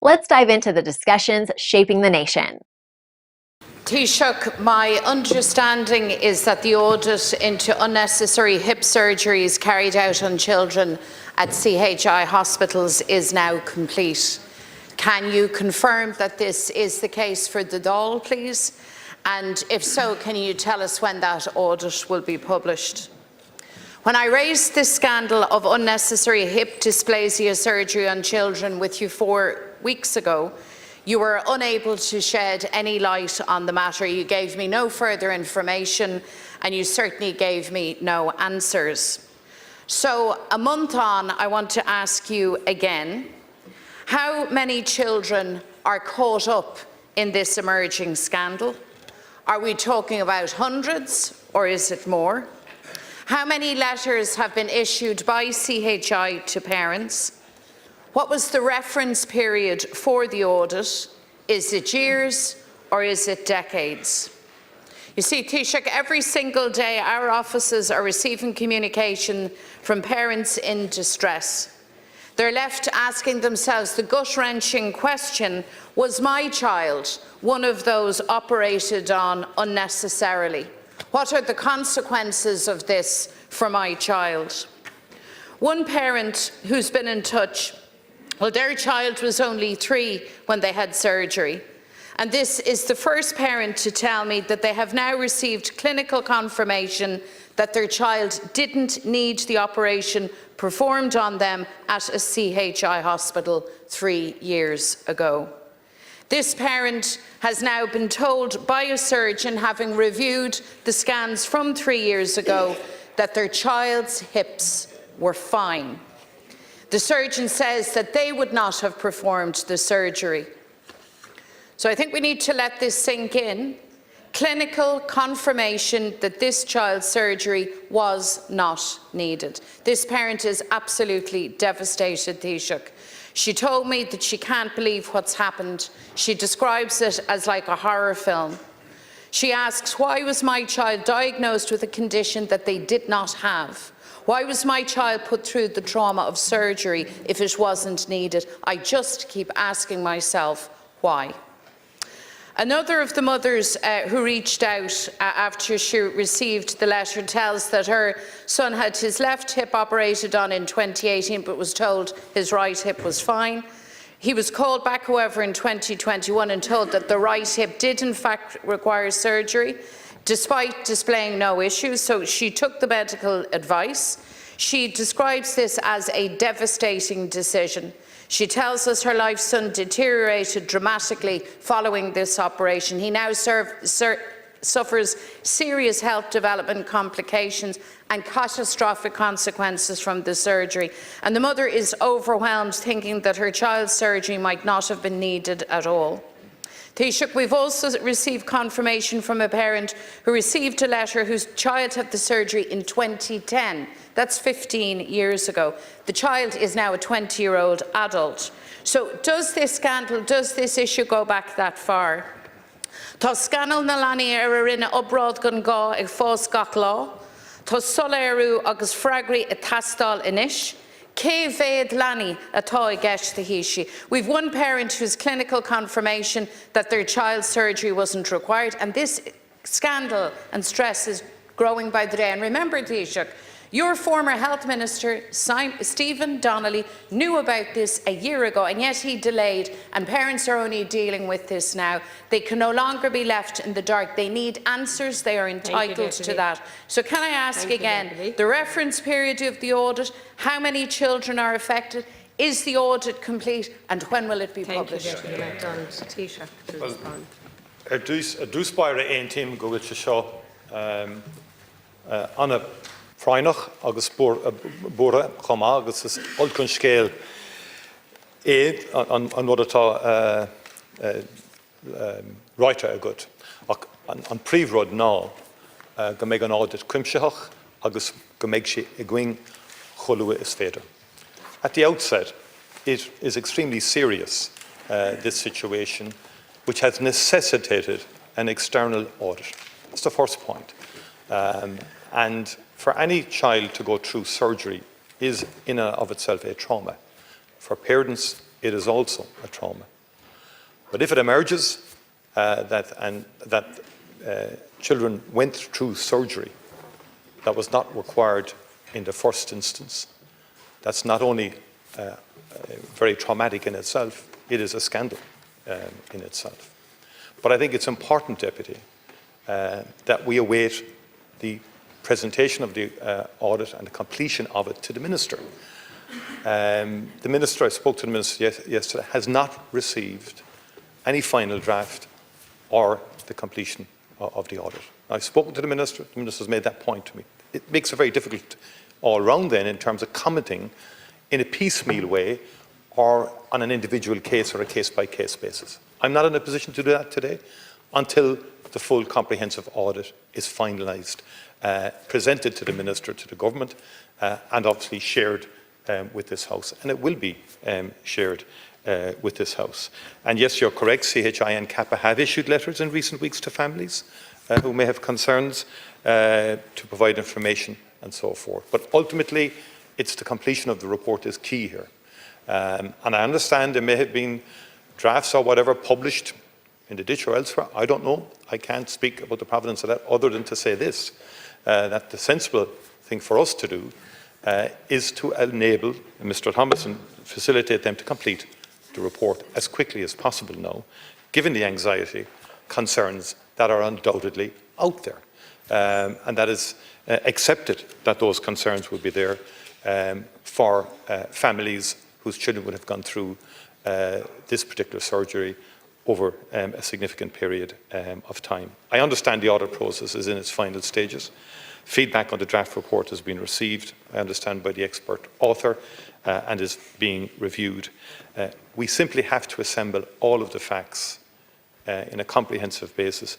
Let's dive into the discussions shaping the nation. Taoiseach, my understanding is that the audit into unnecessary hip surgeries carried out on children at CHI hospitals is now complete. Can you confirm that this is the case for the Dáil, please? And if so, can you tell us when that audit will be published? When I raised this scandal of unnecessary hip dysplasia surgery on children with you 4 weeks ago, you were unable to shed any light on the matter. You gave me no further information, and you certainly gave me no answers. So, a month on, I want to ask you again, how many children are caught up in this emerging scandal? Are we talking about hundreds, or is it more? How many letters have been issued by CHI to parents? What was the reference period for the audit? Is it years or is it decades? You see, Taoiseach, every single day our offices are receiving communication from parents in distress. They're left asking themselves the gut-wrenching question, was my child one of those operated on unnecessarily? What are the consequences of this for my child? One parent who's been in touch, well, their child was only 3 when they had surgery. And this is the first parent to tell me that they have now received clinical confirmation that their child didn't need the operation performed on them at a CHI hospital 3 years ago. This parent has now been told by a surgeon, having reviewed the scans from 3 years ago, that their child's hips were fine. The surgeon says that they would not have performed the surgery. So I think we need to let this sink in. Clinical confirmation that this child's surgery was not needed. This parent is absolutely devastated, Taoiseach. She told me that she can't believe what's happened. She describes it as like a horror film. She asks, why was my child diagnosed with a condition that they did not have? Why was my child put through the trauma of surgery if it wasn't needed? I just keep asking myself, why? Another of the mothers who reached out after she received the letter tells that her son had his left hip operated on in 2018 but was told his right hip was fine. He was called back, however, in 2021 and told that the right hip did in fact require surgery, despite displaying no issues. So she took the medical advice. She describes this as a devastating decision. She tells us her life son deteriorated dramatically following this operation. He now suffers serious health development complications and catastrophic consequences from the surgery. And the mother is overwhelmed, thinking that her child's surgery might not have been needed at all. Taoiseach, we've also received confirmation from a parent who received a letter whose child had the surgery in 2010. That's 15 years ago. The child is now a 20-year-old adult. So does this scandal, does this issue go back that far? Tá scandal na lani rinne obrád gon gá ag fós gach lá. Tá soléirú agus freagraí a tastal inis. We've one parent whose clinical confirmation that their child's surgery wasn't required, and this scandal and stress is growing by the day. And remember, Taoiseach, your former health minister, Stephen Donnelly, knew about this a year ago, and yet he delayed, and parents are only dealing with this now. They can no longer be left in the dark. They need answers. They are entitled to that. So can I ask again, the reference period of the audit, how many children are affected? Is the audit complete, and when will it be published? Dús baire ein team go with seo Anna Freinoch agus bora chama agus is olcun scéal éad an rud atá ráite agat ach an príomhrud ná go mbeidh an audit cuimseach agus go mbeidh sé i gcuing chomhlua is féidir. At the outset, it is extremely serious, this situation, which has necessitated an external audit. That's the first point. And for any child to go through surgery is in and of itself a trauma. For parents, it is also a trauma. But if it emerges that children went through surgery that was not required in the first instance, that's not only very traumatic in itself, it is a scandal in itself. But I think it's important, Deputy, that we await the presentation of the audit and the completion of it to the Minister. The Minister, I spoke to the Minister yesterday, has not received any final draft or the completion of the audit. I've spoken to the Minister's made that point to me. It makes it very difficult all round then in terms of commenting in a piecemeal way or on an individual case or a case-by-case basis. I'm not in a position to do that today until the full comprehensive audit is finalised, presented to the Minister, to the Government, and obviously shared with this House. And it will be shared with this House. And yes, you're correct, CHI and CAPA have issued letters in recent weeks to families who may have concerns to provide information and so forth. But ultimately, it's the completion of the report is key here. And I understand there may have been drafts or whatever published in the ditch or elsewhere. I don't know. I can't speak about the provenance of that other than to say this, that the sensible thing for us to do is to enable Mr. Thomas and facilitate them to complete the report as quickly as possible now, given the anxiety, concerns that are undoubtedly out there. And that is accepted that those concerns will be there for families whose children would have gone through this particular surgery over a significant period of time. I understand the audit process is in its final stages. Feedback on the draft report has been received, I understand, by the expert author and is being reviewed. We simply have to assemble all of the facts in a comprehensive basis,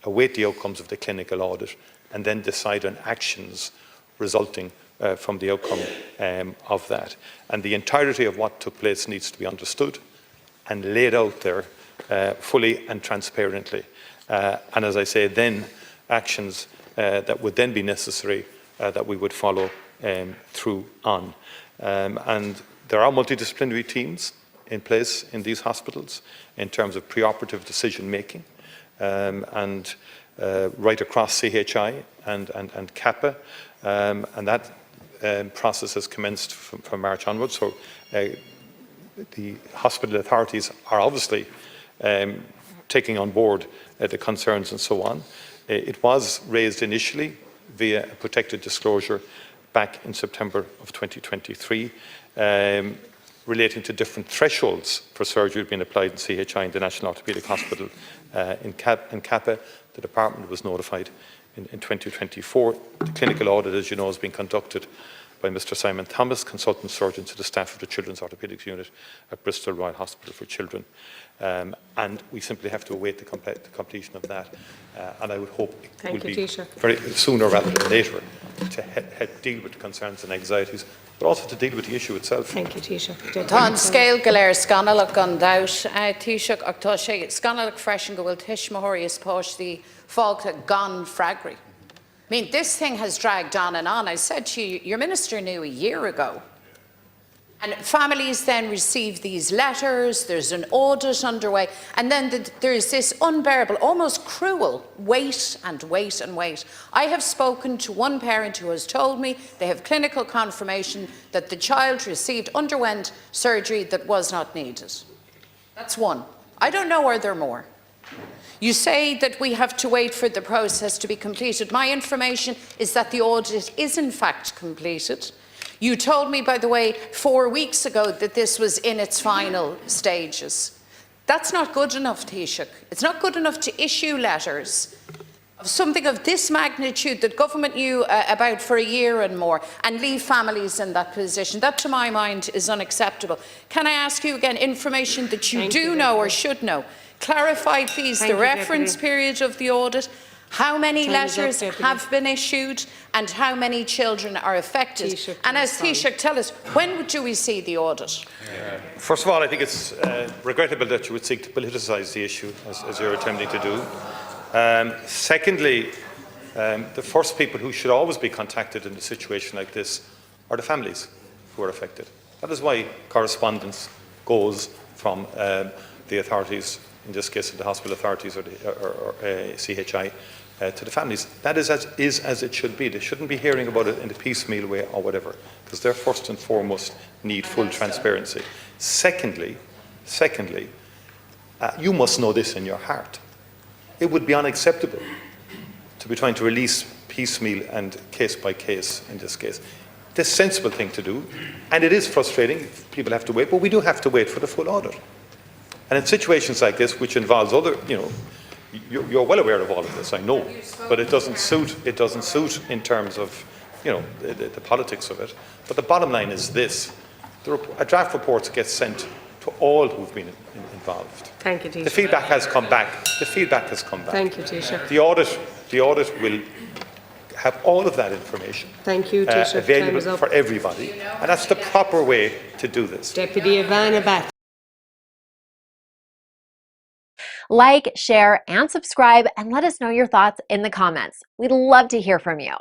await the outcomes of the clinical audit, and then decide on actions resulting from the outcome of that. And the entirety of what took place needs to be understood and laid out there fully and transparently. And as I say, then actions that would then be necessary that we would follow through on. And there are multidisciplinary teams in place in these hospitals in terms of preoperative decision making and right across CHI and CAPA, and that process has commenced from March onwards. So the hospital authorities are obviously taking on board the concerns and so on. It was raised initially via a protected disclosure back in September of 2023, relating to different thresholds for surgery being applied in CHI in the National Orthopaedic Hospital in CAPA. The department was notified in 2024. The clinical audit, as you know, has been conducted by Mr. Simon Thomas, consultant surgeon to the staff of the Children's Orthopaedics Unit at Bristol Royal Hospital for Children. And we simply have to await the completion of that. And I would hope it will be very sooner rather than later to deal with the concerns and anxieties, but also to deal with the issue itself. Thank you, Taoiseach. Tá scéal go léir scanalach an dabhas, Taoiseach, ach tá sé scanalach freisin go bhfuil tuismitheoirí is páistí fágtha gan freagraí. I mean, this thing has dragged on and on. I said to you, your minister knew a year ago. And families then receive these letters, there's an audit underway, and then there's this unbearable, almost cruel wait and wait and wait. I have spoken to one parent who has told me they have clinical confirmation that the child underwent surgery that was not needed. That's one. I don't know, are there more? You say that we have to wait for the process to be completed. My information is that the audit is in fact completed. You told me, by the way, 4 weeks ago that this was in its final stages. That's not good enough, Taoiseach. It's not good enough to issue letters of something of this magnitude that government knew about for a year and more and leave families in that position. That, to my mind, is unacceptable. Can I ask you again, information that you do know or should know? Clarify, please, the reference period of the audit, how many letters have been issued and how many children are affected. And as Taoiseach, tell us, when do we see the audit? First of all, I think it's regrettable that you would seek to politicise the issue, as you're attempting to do. Secondly, the first people who should always be contacted in a situation like this are the families who are affected. That is why correspondence goes from the authorities, in this case the hospital authorities or CHI, to the families. That is as it should be. They shouldn't be hearing about it in a piecemeal way or whatever, because they're first and foremost need full transparency. Secondly, you must know this in your heart. It would be unacceptable to be trying to release piecemeal and case by case in this case. The sensible thing to do, and it is frustrating, people have to wait, but we do have to wait for the full audit. And in situations like this, which involves other, you're well aware of all of this, I know, but it doesn't suit in terms of, the politics of it. But the bottom line is this: a draft report gets sent to all who've been involved. Thank you, Taoiseach. The feedback has come back. Thank you, Taoiseach. The audit will have all of that information Thank you, Taoiseach. available for everybody, and that's the proper way to do this. Deputy Ivana Bat. Like, share, and subscribe, and let us know your thoughts in the comments. We'd love to hear from you.